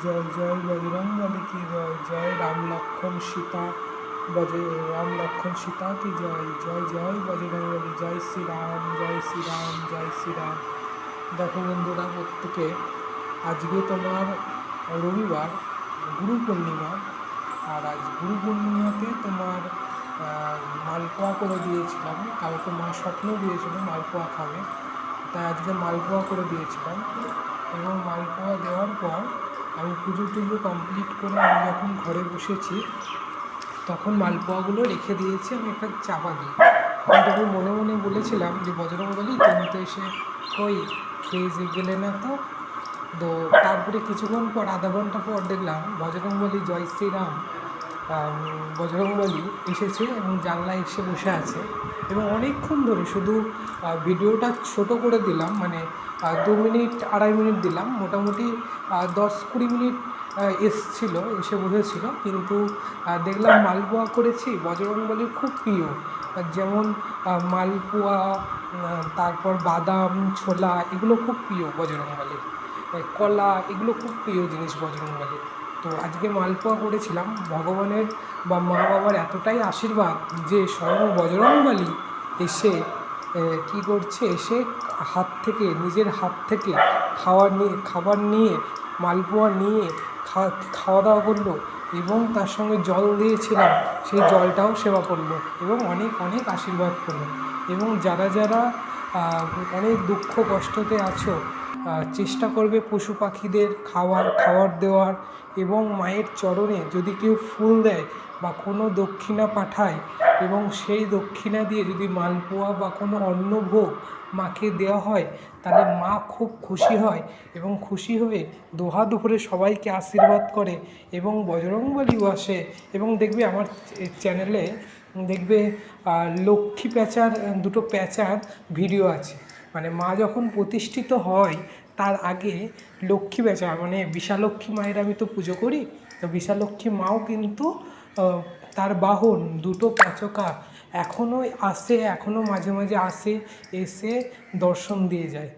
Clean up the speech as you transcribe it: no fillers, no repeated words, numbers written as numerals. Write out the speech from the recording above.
জয় জয় বজরংবলী কি জয়, জয় রাম লক্ষ্মণ সীতা রাম লক্ষ্মণ সীতা কি জয়, জয় জয় বজরংবলী, জয় শ্রীরাম জয় শ্রীরাম জয় শ্রীরাম। দেখো বন্ধুরা, প্রত্যেকে আজকে তোমার রবিবার, গুরু পূর্ণিমা। আর আজ গুরু পূর্ণিমাতে তোমার মালপোয়া করে দিয়েছিলাম। কালকে মা স্বপ্ন দিয়েছিল মালপোয়া খাবে, তাই আজকে মালপোয়া করে দিয়েছিলাম। এবং মালপোয়া দেওয়ার পর আমি পুজো টুজো কমপ্লিট করে আমি যখন ঘরে বসেছি তখন মালপোয়াগুলো রেখে দিয়েছি আমি একটা চাপা দিয়ে। কিন্তু আমি মনে মনে বলেছিলাম যে বজরংবলী তুমি তো এসে কই খেয়ে গেলে না তো। তো তারপরে কিছুক্ষণ পর, আধা ঘন্টা পর দেখলাম বজরংবলী জয় শ্রীরাম বজরংবলী এসেছে এবং জানলায় এসে বসে আছে। এবং অনেকক্ষণ ধরে শুধু ভিডিওটা ছোট করে দিলাম, মানে 2 মিনিট 2.5 মিনিট দিলাম, মোটামুটি 10-20 মিনিট এসছিল, এসে বসেছিল। কিন্তু দেখলাম মালপোয়া করেছি, বজরংবলীর খুব প্রিয়। যেমন মালপোয়া, তারপর বাদাম ছোলা, এগুলো খুব প্রিয় বজরংবলীর। কলা, এগুলো খুব প্রিয় জিনিস বজরংবলীর। তো আজকে মালপোয়া করেছিলাম। ভগবানের বা মা বাবার এতটাই আশীর্বাদ যে স্বয়ং বজরংবলী এসে কী করছে, এসে নিজের হাত থেকে খাবার নিয়ে মালপোয়া নিয়ে খাওয়া দাওয়া করলো এবং তার সঙ্গে জল দিয়েছিলাম, সেই জলটাও সেবা করলো এবং অনেক অনেক আশীর্বাদ করলো। এবং যারা যারা অনেক দুঃখ কষ্টতে আছো, চেষ্টা করবে পশু পাখিদের খাবার দেওয়ার। এবং মায়ের চরণে যদি কেউ ফুল দেয় বা কোনো দক্ষিণা পাঠায় এবং সেই দক্ষিণা দিয়ে যদি মালপোয়া বা কোনো অন্নভোগ মাকে দেওয়া হয়, তাহলে মা খুব খুশি হয় এবং খুশি হয়ে দোহাত ভরে সবাইকে আশীর্বাদ করে এবং বজরংবলীও আসে। এবং দেখবে আমার চ্যানেলে দেখবে লক্ষ্মী প্যাঁচার, দুটো প্যাঁচার ভিডিও আছে। মানে মা যখন প্রতিষ্ঠিত হয় তার আগে লক্ষ্মী প্যাঁচা, মানে বিশালক্ষী মায়ের আমি তো পুজো করি, তো বিশালক্ষী মাও কিন্তু তার বাহন দুটো প্যাঁচকা এখনও আসে, এখনও মাঝে মাঝে আসে, এসে দর্শন দিয়ে যায়।